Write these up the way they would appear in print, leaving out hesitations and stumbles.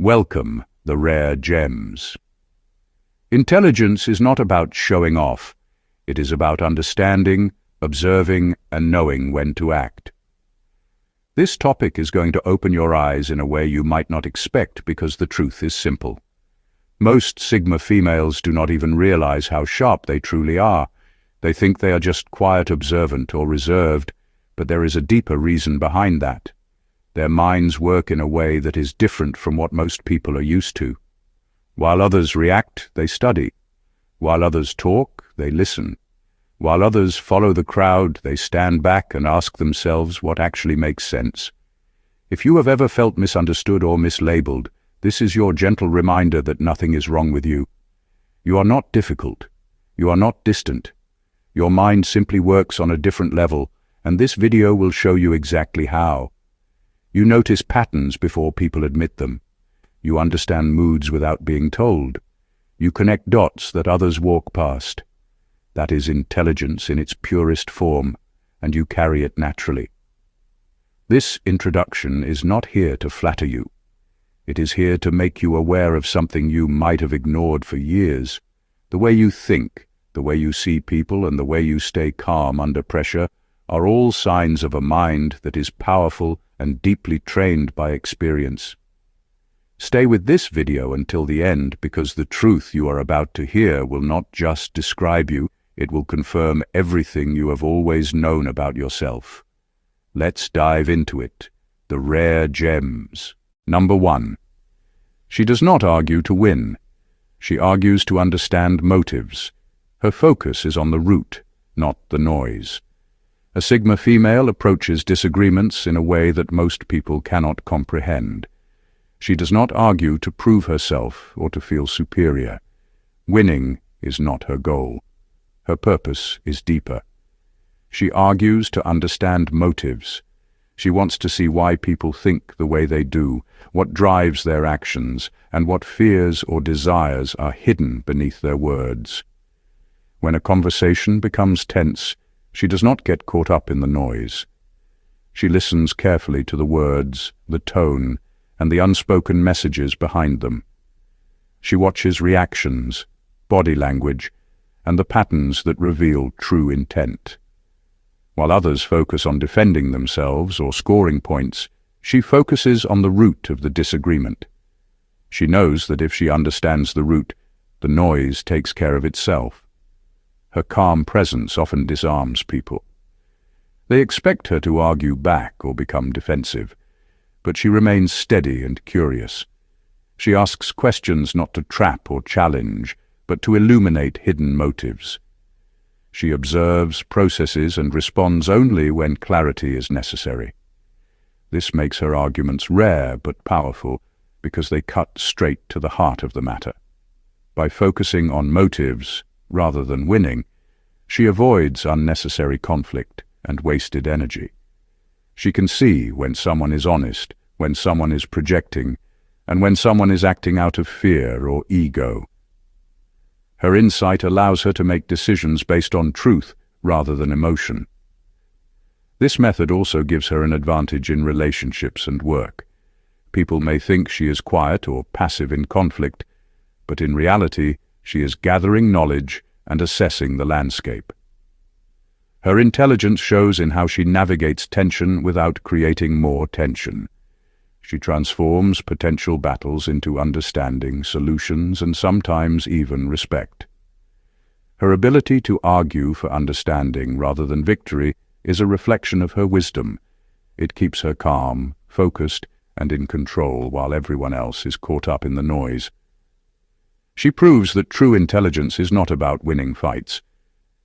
Welcome, the rare gems. Intelligence is not about showing off. It is about understanding, observing, and knowing when to act. This topic is going to open your eyes in a way you might not expect because the truth is simple. Most Sigma females do not even realize how sharp they truly are. They think they are just quiet, observant, or reserved, but there is a deeper reason behind that. Their minds work in a way that is different from what most people are used to. While others react, they study. While others talk, they listen. While others follow the crowd, they stand back and ask themselves what actually makes sense. If you have ever felt misunderstood or mislabeled, this is your gentle reminder that nothing is wrong with you. You are not difficult. You are not distant. Your mind simply works on a different level, and this video will show you exactly how. You notice patterns before people admit them. You understand moods without being told. You connect dots that others walk past. That is intelligence in its purest form, and you carry it naturally. This introduction is not here to flatter you. It is here to make you aware of something you might have ignored for years. The way you think, the way you see people, and the way you stay calm under pressure are all signs of a mind that is powerful and deeply trained by experience. Stay with this video until the end, because the truth you are about to hear will not just describe you, it will confirm everything you have always known about yourself. Let's dive into it. The rare gems. Number 1. She does not argue to win. She argues to understand motives. Her focus is on the root, not the noise. A Sigma female approaches disagreements in a way that most people cannot comprehend. She does not argue to prove herself or to feel superior. Winning is not her goal. Her purpose is deeper. She argues to understand motives. She wants to see why people think the way they do, what drives their actions, and what fears or desires are hidden beneath their words. When a conversation becomes tense, she does not get caught up in the noise. She listens carefully to the words, the tone, and the unspoken messages behind them. She watches reactions, body language, and the patterns that reveal true intent. While others focus on defending themselves or scoring points, she focuses on the root of the disagreement. She knows that if she understands the root, the noise takes care of itself. Her calm presence often disarms people. They expect her to argue back or become defensive, but she remains steady and curious. She asks questions not to trap or challenge, but to illuminate hidden motives. She observes, processes, and responds only when clarity is necessary. This makes her arguments rare but powerful because they cut straight to the heart of the matter. By focusing on motives rather than winning, she avoids unnecessary conflict and wasted energy. She can see when someone is honest, when someone is projecting, and when someone is acting out of fear or ego. Her insight allows her to make decisions based on truth rather than emotion. This method also gives her an advantage in relationships and work. People may think she is quiet or passive in conflict, but in reality, she is gathering knowledge and assessing the landscape. Her intelligence shows in how she navigates tension without creating more tension. She transforms potential battles into understanding, solutions, and sometimes even respect. Her ability to argue for understanding rather than victory is a reflection of her wisdom. It keeps her calm, focused, and in control while everyone else is caught up in the noise. She proves that true intelligence is not about winning fights.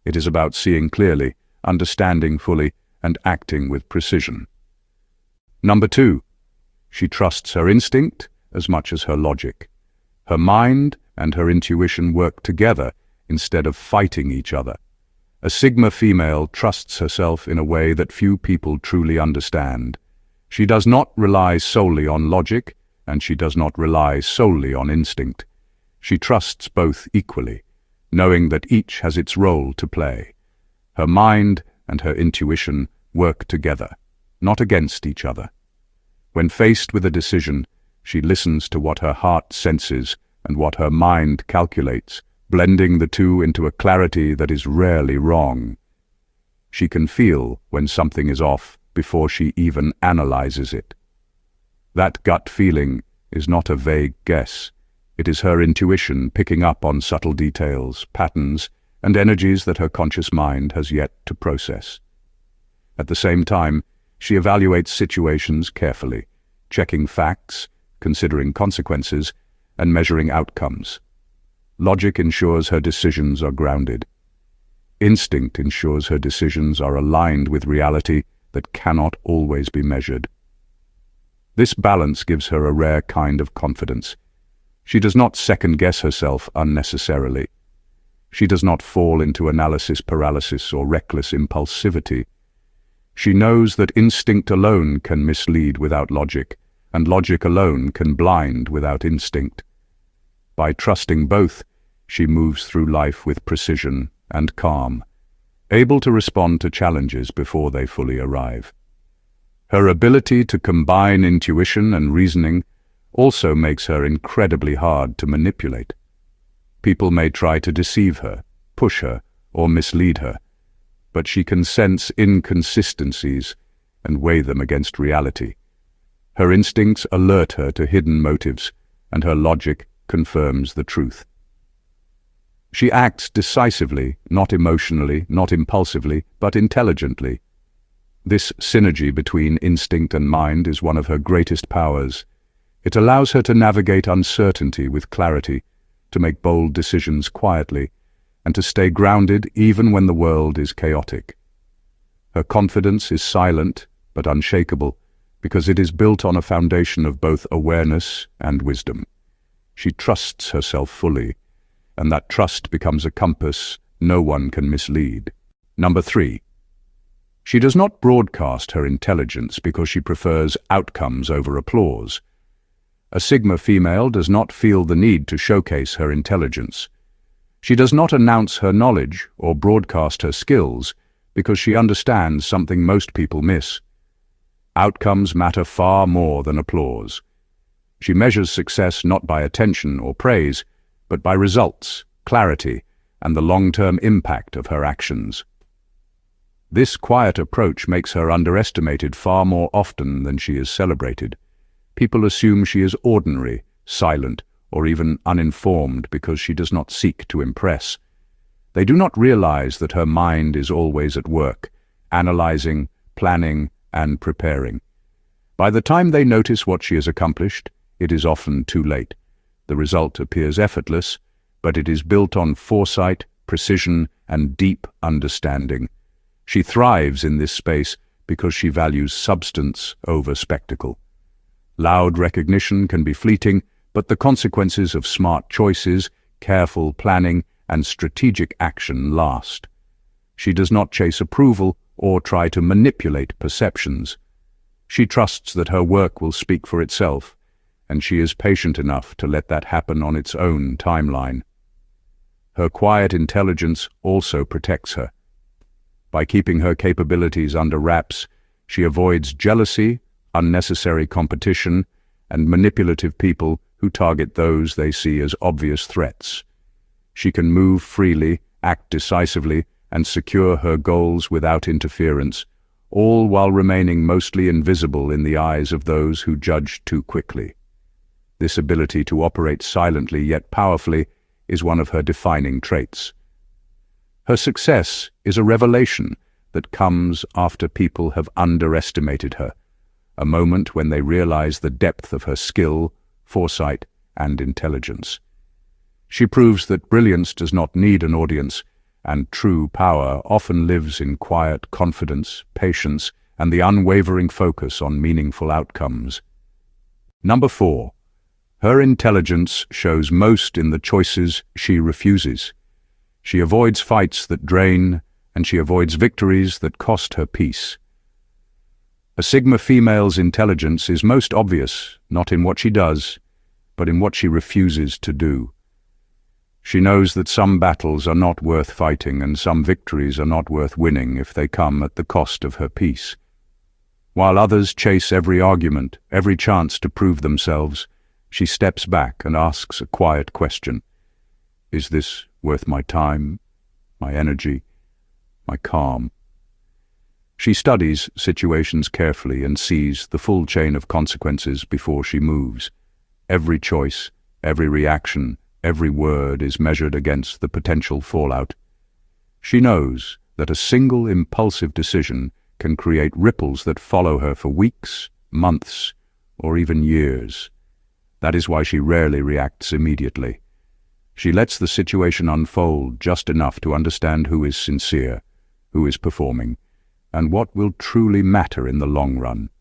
It is about seeing clearly, understanding fully, and acting with precision. Number 2. She trusts her instinct as much as her logic. Her mind and her intuition work together instead of fighting each other. A Sigma female trusts herself in a way that few people truly understand. She does not rely solely on logic, and she does not rely solely on instinct. She trusts both equally, knowing that each has its role to play. Her mind and her intuition work together, not against each other. When faced with a decision, She listens to what her heart senses and what her mind calculates, blending the two into a clarity that is rarely wrong. She can feel when something is off before she even analyzes it. That gut feeling is not a vague guess. It is her intuition picking up on subtle details, patterns, and energies that her conscious mind has yet to process. At the same time, she evaluates situations carefully, checking facts, considering consequences, and measuring outcomes. Logic ensures her decisions are grounded. Instinct ensures her decisions are aligned with reality that cannot always be measured. This balance gives her a rare kind of confidence. She does not second-guess herself unnecessarily. She does not fall into analysis paralysis or reckless impulsivity. She knows that instinct alone can mislead without logic, and logic alone can blind without instinct. By trusting both, she moves through life with precision and calm, able to respond to challenges before they fully arrive. Her ability to combine intuition and reasoning also makes her incredibly hard to manipulate. People may try to deceive her, push her, or mislead her, but she can sense inconsistencies and weigh them against reality. Her instincts alert her to hidden motives, and her logic confirms the truth. She acts decisively, not emotionally, not impulsively, but intelligently. This synergy between instinct and mind is one of her greatest powers. It allows her to navigate uncertainty with clarity, to make bold decisions quietly, and to stay grounded even when the world is chaotic. Her confidence is silent but unshakable, because it is built on a foundation of both awareness and wisdom. She trusts herself fully, and that trust becomes a compass no one can mislead. Number 3. She does not broadcast her intelligence because she prefers outcomes over applause. A Sigma female does not feel the need to showcase her intelligence. She does not announce her knowledge or broadcast her skills because she understands something most people miss. Outcomes matter far more than applause. She measures success not by attention or praise, but by results, clarity, and the long-term impact of her actions. This quiet approach makes her underestimated far more often than she is celebrated. People assume she is ordinary, silent, or even uninformed because she does not seek to impress. They do not realize that her mind is always at work, analyzing, planning, and preparing. By the time they notice what she has accomplished, it is often too late. The result appears effortless, but it is built on foresight, precision, and deep understanding. She thrives in this space because she values substance over spectacle. Loud recognition can be fleeting, but the consequences of smart choices, careful planning, and strategic action last. She does not chase approval or try to manipulate perceptions. She trusts that her work will speak for itself, and she is patient enough to let that happen on its own timeline. Her quiet intelligence also protects her. By keeping her capabilities under wraps, she avoids jealousy, unnecessary competition, and manipulative people who target those they see as obvious threats. She can move freely, act decisively, and secure her goals without interference, all while remaining mostly invisible in the eyes of those who judge too quickly. This ability to operate silently yet powerfully is one of her defining traits. Her success is a revelation that comes after people have underestimated her, a moment when they realize the depth of her skill, foresight, and intelligence. She proves that brilliance does not need an audience, and true power often lives in quiet confidence, patience, and the unwavering focus on meaningful outcomes. Number 4. Her intelligence shows most in the choices she refuses. She avoids fights that drain, and she avoids victories that cost her peace. A Sigma female's intelligence is most obvious, not in what she does, but in what she refuses to do. She knows that some battles are not worth fighting and some victories are not worth winning if they come at the cost of her peace. While others chase every argument, every chance to prove themselves, She steps back and asks a quiet question. Is this worth my time, my energy, my calm? She studies situations carefully and sees the full chain of consequences before she moves. Every choice, every reaction, every word is measured against the potential fallout. She knows that a single impulsive decision can create ripples that follow her for weeks, months, or even years. That is why she rarely reacts immediately. She lets the situation unfold just enough to understand who is sincere, who is performing, and what will truly matter in the long run.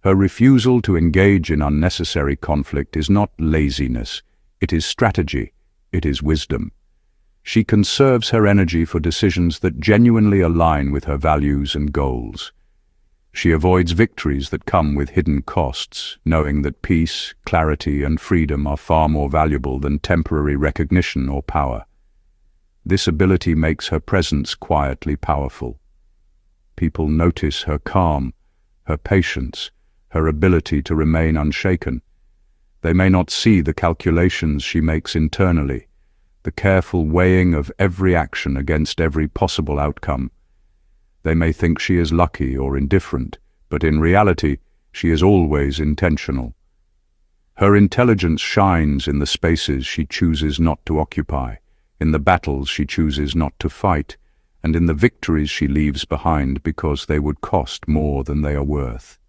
Her refusal to engage in unnecessary conflict is not laziness, it is strategy, it is wisdom. She conserves her energy for decisions that genuinely align with her values and goals. She avoids victories that come with hidden costs, knowing that peace, clarity, and freedom are far more valuable than temporary recognition or power. This ability makes her presence quietly powerful. People notice her calm, her patience, her ability to remain unshaken. They may not see the calculations she makes internally, the careful weighing of every action against every possible outcome. They may think she is lucky or indifferent, but in reality, she is always intentional. Her intelligence shines in the spaces she chooses not to occupy, in the battles she chooses not to fight, and in the victories she leaves behind because they would cost more than they are worth.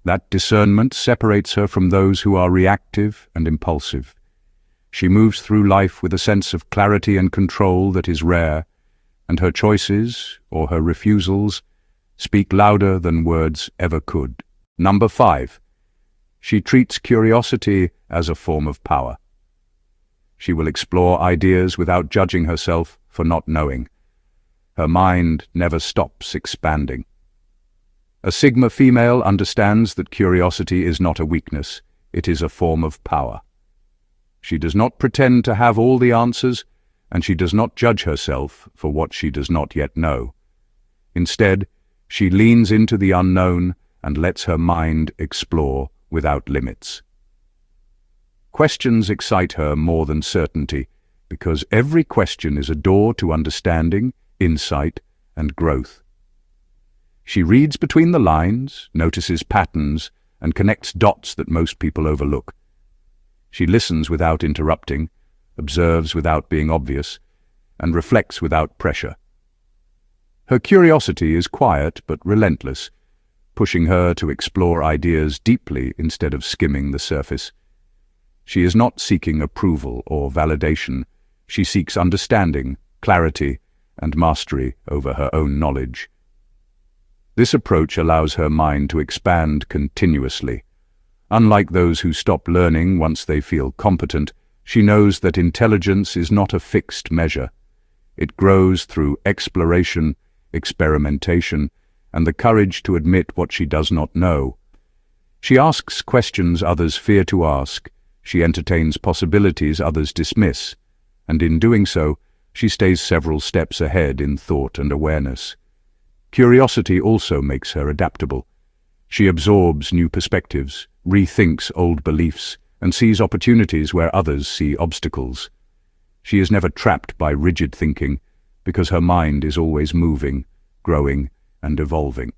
That discernment separates her from those who are reactive and impulsive. She moves through life with a sense of clarity and control that is rare, and her choices, or her refusals, speak louder than words ever could. Number 5. She treats curiosity as a form of power. She will explore ideas without judging herself for not knowing. Her mind never stops expanding. A Sigma female understands that curiosity is not a weakness, it is a form of power. She does not pretend to have all the answers, and she does not judge herself for what she does not yet know. Instead, she leans into the unknown and lets her mind explore without limits. Questions excite her more than certainty, because every question is a door to understanding, insight, and growth. She reads between the lines, notices patterns, and connects dots that most people overlook. She listens without interrupting, observes without being obvious, and reflects without pressure. Her curiosity is quiet but relentless, pushing her to explore ideas deeply instead of skimming the surface. She is not seeking approval or validation. She seeks understanding, clarity, and mastery over her own knowledge. This approach allows her mind to expand continuously. Unlike those who stop learning once they feel competent, she knows that intelligence is not a fixed measure. It grows through exploration, experimentation, and the courage to admit what she does not know. She asks questions others fear to ask. She entertains possibilities others dismiss, and in doing so, she stays several steps ahead in thought and awareness. Curiosity also makes her adaptable. She absorbs new perspectives, rethinks old beliefs, and sees opportunities where others see obstacles. She is never trapped by rigid thinking, because her mind is always moving, growing, and evolving.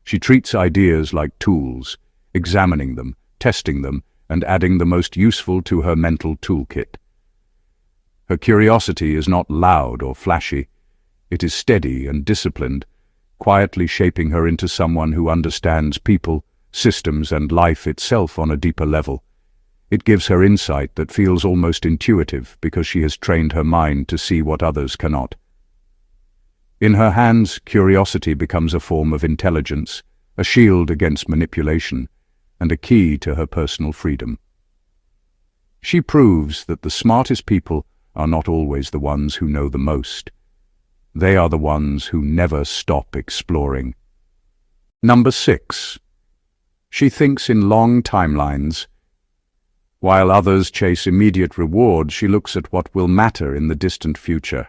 She treats ideas like tools, examining them, testing them, and adding the most useful to her mental toolkit. Her curiosity is not loud or flashy. It is steady and disciplined, quietly shaping her into someone who understands people, systems, and life itself on a deeper level. It gives her insight that feels almost intuitive because she has trained her mind to see what others cannot. In her hands, curiosity becomes a form of intelligence, a shield against manipulation, and a key to her personal freedom. She proves that the smartest people are not always the ones who know the most. They are the ones who never stop exploring. Number 6. She thinks in long timelines. While others chase immediate reward, she looks at what will matter in the distant future.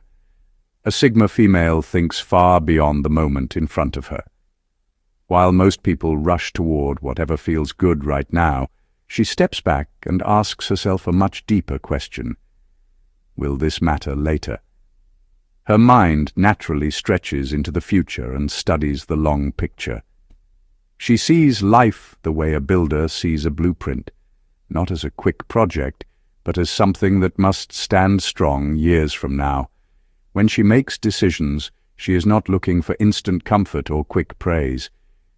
A Sigma female thinks far beyond the moment in front of her. While most people rush toward whatever feels good right now, She steps back and asks herself a much deeper question. Will this matter later? Her mind naturally stretches into the future and studies the long picture. She sees life the way a builder sees a blueprint, not as a quick project, but as something that must stand strong years from now. When she makes decisions, she is not looking for instant comfort or quick praise.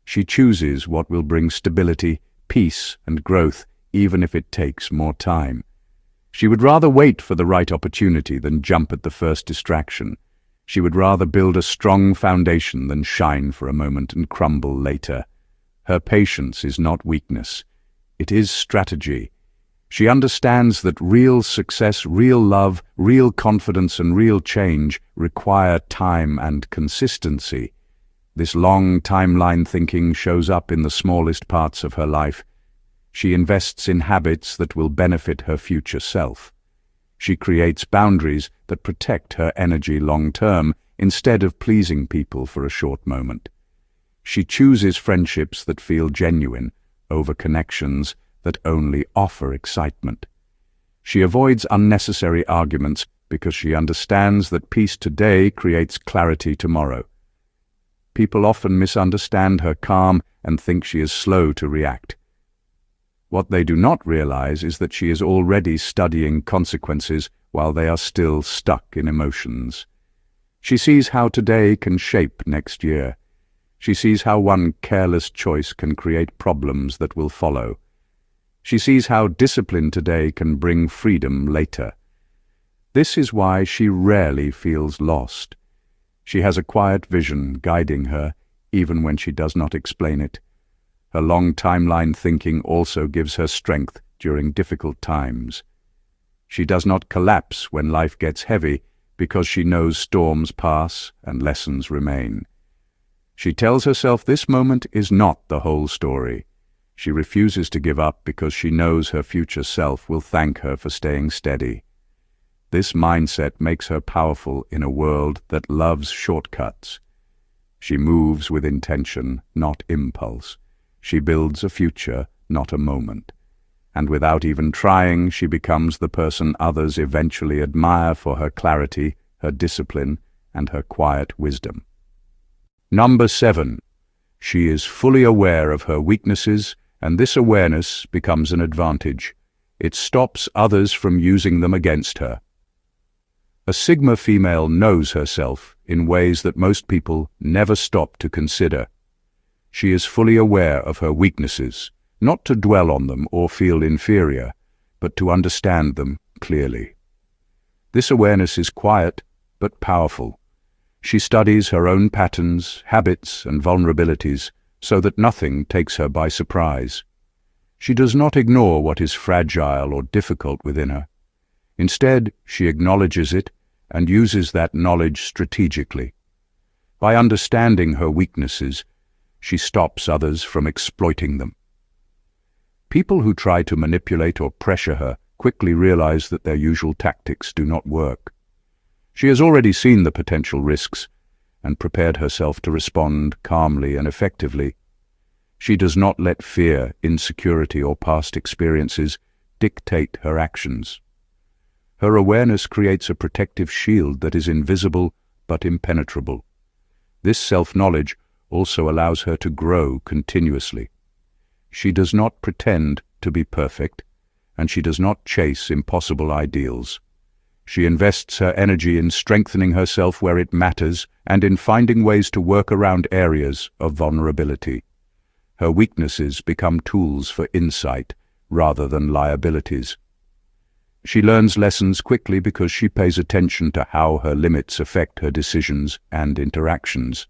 She chooses what will bring stability, peace, and growth, even if it takes more time. She would rather wait for the right opportunity than jump at the first distraction. She would rather build a strong foundation than shine for a moment and crumble later. Her patience is not weakness. It is strategy. She understands that real success, real love, real confidence, and real change require time and consistency. This long timeline thinking shows up in the smallest parts of her life. She invests in habits that will benefit her future self. She creates boundaries that protect her energy long-term instead of pleasing people for a short moment. She chooses friendships that feel genuine over connections that only offer excitement. She avoids unnecessary arguments because she understands that peace today creates clarity tomorrow. People often misunderstand her calm and think she is slow to react. What they do not realize is that she is already studying consequences while they are still stuck in emotions. She sees how today can shape next year. She sees how one careless choice can create problems that will follow. She sees how discipline today can bring freedom later. This is why she rarely feels lost. She has a quiet vision guiding her, even when she does not explain it. Her long timeline thinking also gives her strength during difficult times. She does not collapse when life gets heavy because she knows storms pass and lessons remain. She tells herself this moment is not the whole story. She refuses to give up because she knows her future self will thank her for staying steady. This mindset makes her powerful in a world that loves shortcuts. She moves with intention, not impulse. She builds a future, not a moment. And without even trying, she becomes the person others eventually admire for her clarity, her discipline, and her quiet wisdom. Number 7. She is fully aware of her weaknesses, and this awareness becomes an advantage. It stops others from using them against her. A Sigma female knows herself in ways that most people never stop to consider. She is fully aware of her weaknesses, not to dwell on them or feel inferior, but to understand them clearly. This awareness is quiet but powerful. She studies her own patterns, habits, and vulnerabilities so that nothing takes her by surprise. She does not ignore what is fragile or difficult within her. Instead, she acknowledges it and uses that knowledge strategically. By understanding her weaknesses, she stops others from exploiting them. People who try to manipulate or pressure her quickly realize that their usual tactics do not work. She has already seen the potential risks and prepared herself to respond calmly and effectively. She does not let fear, insecurity, or past experiences dictate her actions. Her awareness creates a protective shield that is invisible but impenetrable. This self-knowledge also allows her to grow continuously. She does not pretend to be perfect, and she does not chase impossible ideals. She invests her energy in strengthening herself where it matters and in finding ways to work around areas of vulnerability. Her weaknesses become tools for insight rather than liabilities. She learns lessons quickly because she pays attention to how her limits affect her decisions and interactions.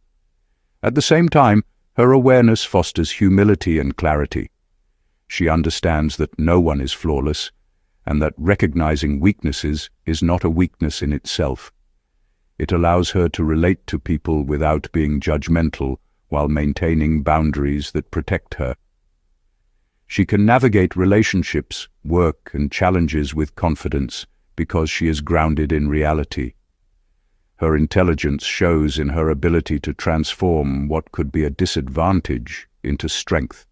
At the same time, her awareness fosters humility and clarity. She understands that no one is flawless, and that recognizing weaknesses is not a weakness in itself. It allows her to relate to people without being judgmental while maintaining boundaries that protect her. She can navigate relationships, work, and challenges with confidence because she is grounded in reality. Her intelligence shows in her ability to transform what could be a disadvantage into strength.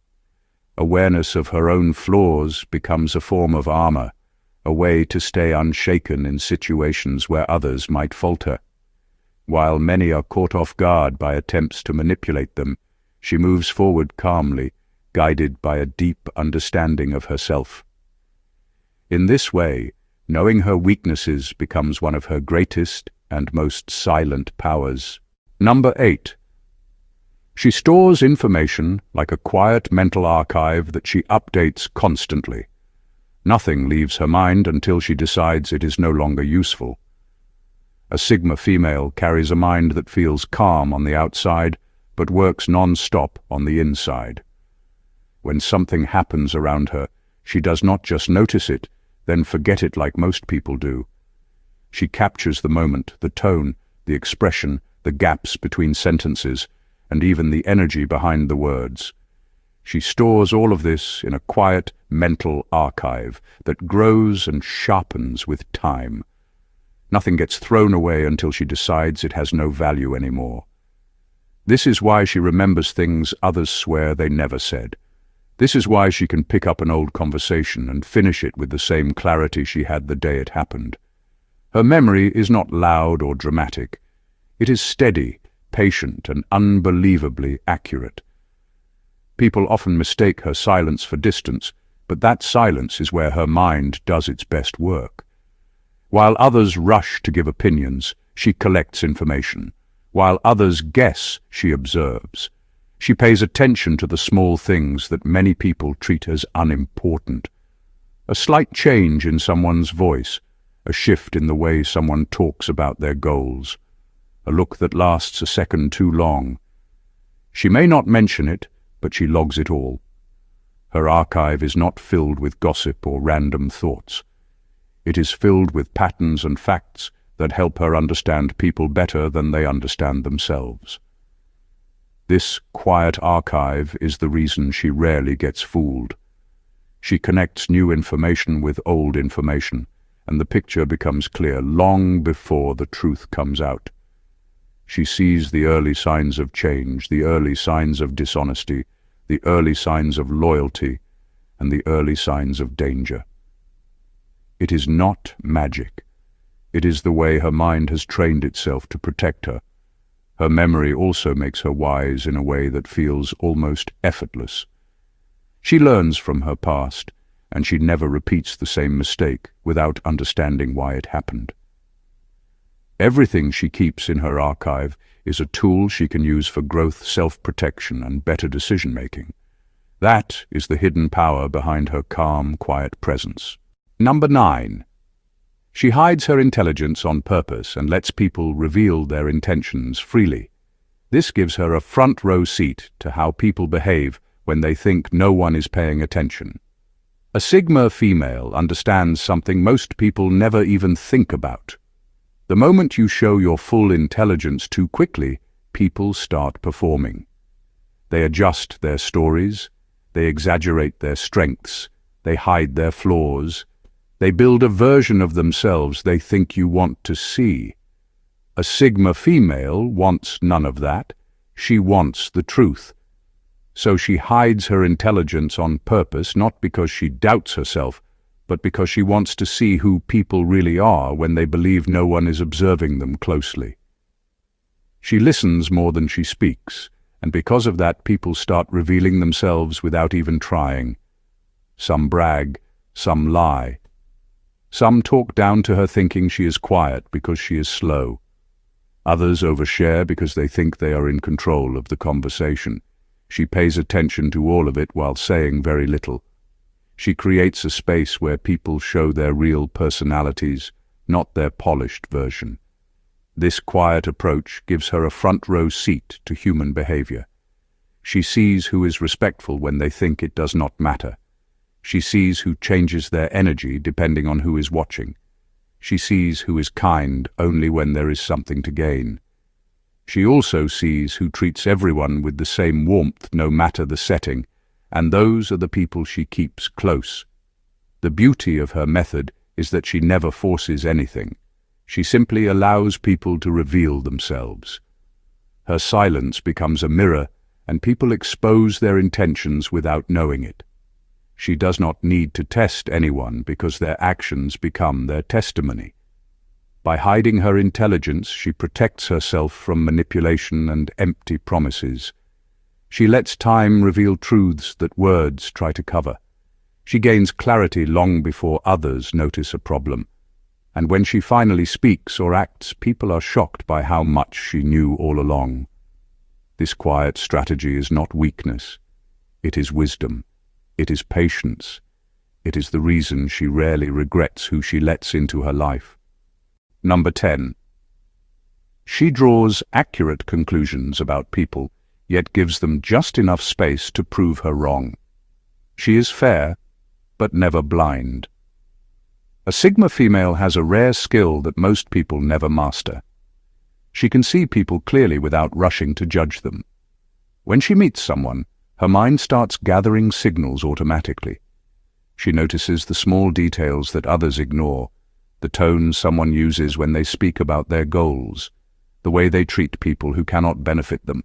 Awareness of her own flaws becomes a form of armor, a way to stay unshaken in situations where others might falter. While many are caught off guard by attempts to manipulate them, she moves forward calmly, guided by a deep understanding of herself. In this way, knowing her weaknesses becomes one of her greatest and most silent powers. Number 8. She stores information like a quiet mental archive that she updates constantly. Nothing leaves her mind until she decides it is no longer useful. A Sigma female carries a mind that feels calm on the outside, but works non-stop on the inside. When something happens around her, she does not just notice it, then forget it like most people do. She captures the moment, the tone, the expression, the gaps between sentences, and even the energy behind the words. She stores all of this in a quiet mental archive that grows and sharpens with time. Nothing gets thrown away until she decides it has no value anymore. This is why she remembers things others swear they never said. This is why she can pick up an old conversation and finish it with the same clarity she had the day it happened. Her memory is not loud or dramatic. It is steady, patient, and unbelievably accurate. People often mistake her silence for distance, but that silence is where her mind does its best work. While others rush to give opinions, she collects information. While others guess, she observes. She pays attention to the small things that many people treat as unimportant. A slight change in someone's voice, a shift in the way someone talks about their goals, a look that lasts a second too long. She may not mention it, but she logs it all. Her archive is not filled with gossip or random thoughts. It is filled with patterns and facts that help her understand people better than they understand themselves. This quiet archive is the reason she rarely gets fooled. She connects new information with old information, and the picture becomes clear long before the truth comes out. She sees the early signs of change, the early signs of dishonesty, the early signs of loyalty, and the early signs of danger. It is not magic. It is the way her mind has trained itself to protect her. Her memory also makes her wise in a way that feels almost effortless. She learns from her past, and she never repeats the same mistake without understanding why it happened. Everything she keeps in her archive is a tool she can use for growth, self-protection, and better decision-making. That is the hidden power behind her calm, quiet presence. Number 9. She hides her intelligence on purpose and lets people reveal their intentions freely. This gives her a front-row seat to how people behave when they think no one is paying attention. A Sigma female understands something most people never even think about. The moment you show your full intelligence too quickly, people start performing. They adjust their stories, they exaggerate their strengths, they hide their flaws, they build a version of themselves they think you want to see. A Sigma female wants none of that. She wants the truth. So she hides her intelligence on purpose, not because she doubts herself, but because she wants to see who people really are when they believe no one is observing them closely. She listens more than she speaks, and because of that people start revealing themselves without even trying. Some brag, some lie. Some talk down to her thinking she is quiet because she is slow. Others overshare because they think they are in control of the conversation. She pays attention to all of it while saying very little. She creates a space where people show their real personalities, not their polished version. This quiet approach gives her a front-row seat to human behavior. She sees who is respectful when they think it does not matter. She sees who changes their energy depending on who is watching. She sees who is kind only when there is something to gain. She also sees who treats everyone with the same warmth no matter the setting, and those are the people she keeps close. The beauty of her method is that she never forces anything. She simply allows people to reveal themselves. Her silence becomes a mirror, and people expose their intentions without knowing it. She does not need to test anyone because their actions become their testimony. By hiding her intelligence, she protects herself from manipulation and empty promises. She lets time reveal truths that words try to cover. She gains clarity long before others notice a problem. And when she finally speaks or acts, people are shocked by how much she knew all along. This quiet strategy is not weakness. It is wisdom. It is patience. It is the reason she rarely regrets who she lets into her life. Number 10. She draws accurate conclusions about people, yet gives them just enough space to prove her wrong. She is fair, but never blind. A Sigma female has a rare skill that most people never master. She can see people clearly without rushing to judge them. When she meets someone, her mind starts gathering signals automatically. She notices the small details that others ignore, the tone someone uses when they speak about their goals, the way they treat people who cannot benefit them,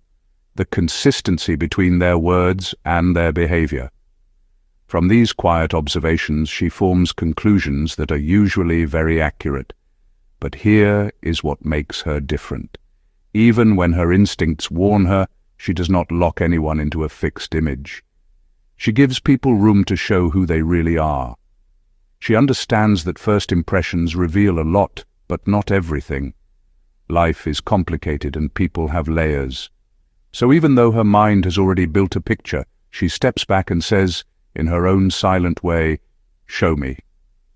the consistency between their words and their behavior. From these quiet observations, she forms conclusions that are usually very accurate. But here is what makes her different. Even when her instincts warn her, she does not lock anyone into a fixed image. She gives people room to show who they really are. She understands that first impressions reveal a lot, but not everything. Life is complicated and people have layers. So even though her mind has already built a picture, she steps back and says, in her own silent way, "Show me."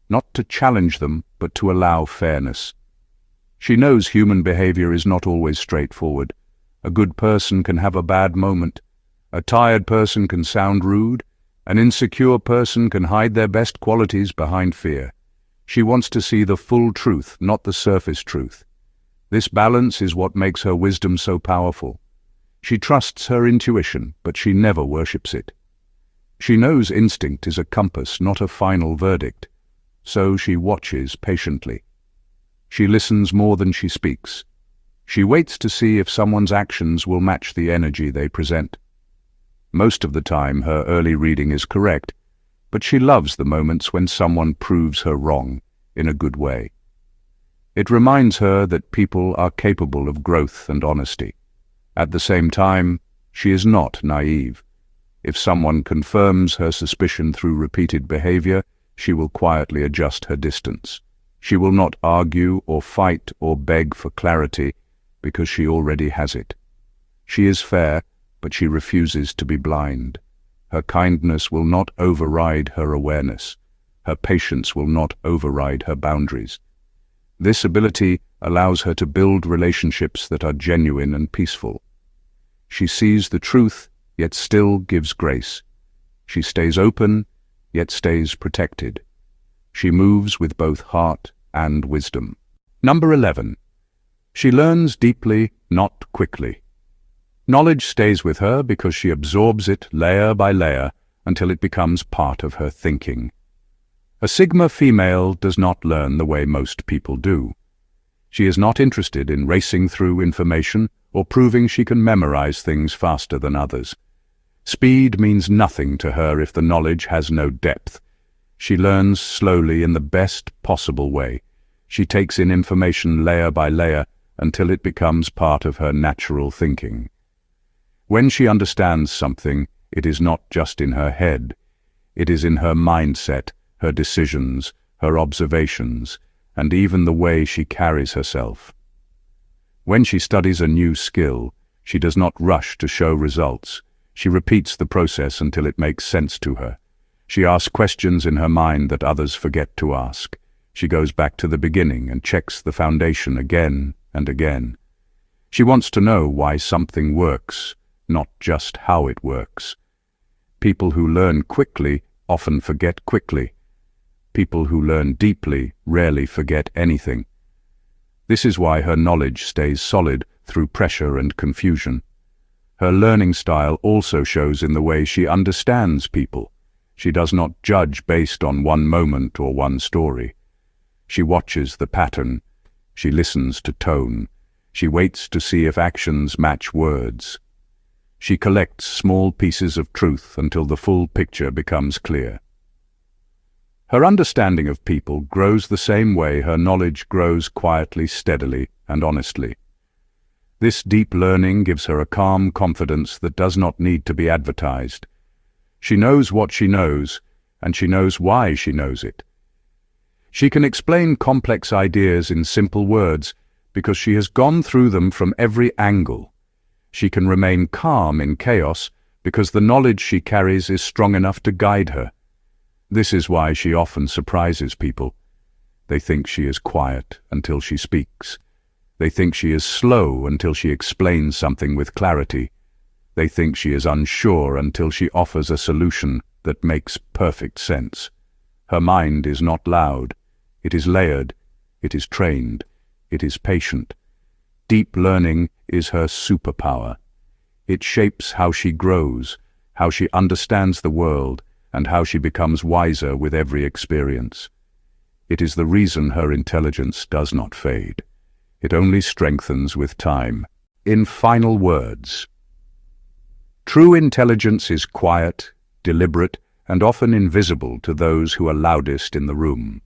Not to challenge them, but to allow fairness. She knows human behavior is not always straightforward. A good person can have a bad moment. A tired person can sound rude. An insecure person can hide their best qualities behind fear. She wants to see the full truth, not the surface truth. This balance is what makes her wisdom so powerful. She trusts her intuition, but she never worships it. She knows instinct is a compass, not a final verdict. So she watches patiently. She listens more than she speaks. She waits to see if someone's actions will match the energy they present. Most of the time, her early reading is correct, but she loves the moments when someone proves her wrong in a good way. It reminds her that people are capable of growth and honesty. At the same time, she is not naive. If someone confirms her suspicion through repeated behavior, she will quietly adjust her distance. She will not argue or fight or beg for clarity because she already has it. She is fair, but she refuses to be blind. Her kindness will not override her awareness. Her patience will not override her boundaries. This ability allows her to build relationships that are genuine and peaceful. She sees the truth, yet still gives grace. She stays open, yet stays protected. She moves with both heart and wisdom. Number 11. She learns deeply, not quickly. Knowledge stays with her because she absorbs it layer by layer until it becomes part of her thinking. A Sigma female does not learn the way most people do. She is not interested in racing through information or proving she can memorize things faster than others. Speed means nothing to her if the knowledge has no depth. She learns slowly in the best possible way. She takes in information layer by layer until it becomes part of her natural thinking. When she understands something, it is not just in her head. It is in her mindset, her decisions, her observations, and even the way she carries herself. When she studies a new skill, she does not rush to show results. She repeats the process until it makes sense to her. She asks questions in her mind that others forget to ask. She goes back to the beginning and checks the foundation again and again. She wants to know why something works, not just how it works. People who learn quickly often forget quickly. People who learn deeply rarely forget anything. This is why her knowledge stays solid through pressure and confusion. Her learning style also shows in the way she understands people. She does not judge based on one moment or one story. She watches the pattern. She listens to tone. She waits to see if actions match words. She collects small pieces of truth until the full picture becomes clear. Her understanding of people grows the same way her knowledge grows, quietly, steadily, and honestly. This deep learning gives her a calm confidence that does not need to be advertised. She knows what she knows, and she knows why she knows it. She can explain complex ideas in simple words because she has gone through them from every angle. She can remain calm in chaos because the knowledge she carries is strong enough to guide her. This is why she often surprises people. They think she is quiet until she speaks. They think she is slow until she explains something with clarity. They think she is unsure until she offers a solution that makes perfect sense. Her mind is not loud. It is layered. It is trained. It is patient. Deep learning is her superpower. It shapes how she grows, how she understands the world, and how she becomes wiser with every experience. It is the reason her intelligence does not fade. It only strengthens with time. In final words, true intelligence is quiet, deliberate, and often invisible to those who are loudest in the room.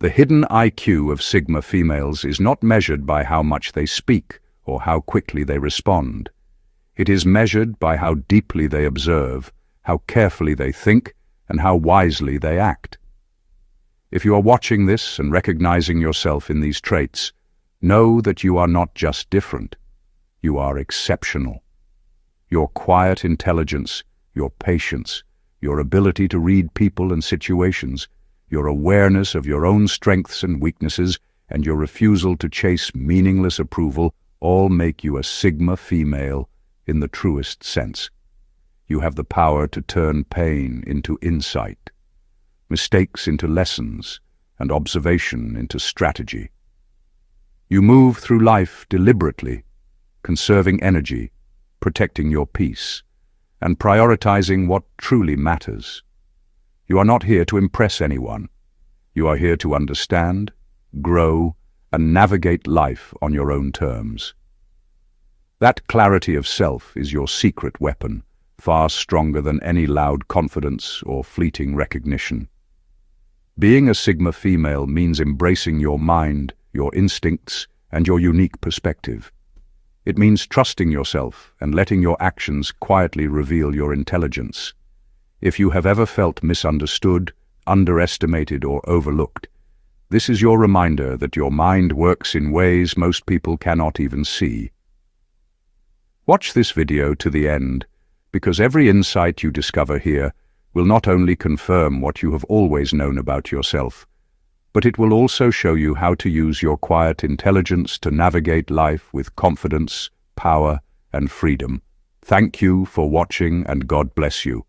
The hidden IQ of Sigma females is not measured by how much they speak or how quickly they respond. It is measured by how deeply they observe, how carefully they think, and how wisely they act. If you are watching this and recognizing yourself in these traits, know that you are not just different. You are exceptional. Your quiet intelligence, your patience, your ability to read people and situations, your awareness of your own strengths and weaknesses, and your refusal to chase meaningless approval all make you a Sigma female in the truest sense. You have the power to turn pain into insight, mistakes into lessons, and observation into strategy. You move through life deliberately, conserving energy, protecting your peace, and prioritizing what truly matters. You are not here to impress anyone. You are here to understand, grow, and navigate life on your own terms. That clarity of self is your secret weapon, far stronger than any loud confidence or fleeting recognition. Being a Sigma female means embracing your mind, your instincts, and your unique perspective. It means trusting yourself and letting your actions quietly reveal your intelligence. If you have ever felt misunderstood, underestimated, or overlooked, this is your reminder that your mind works in ways most people cannot even see. Watch this video to the end, because every insight you discover here will not only confirm what you have always known about yourself, but it will also show you how to use your quiet intelligence to navigate life with confidence, power, and freedom. Thank you for watching, and God bless you.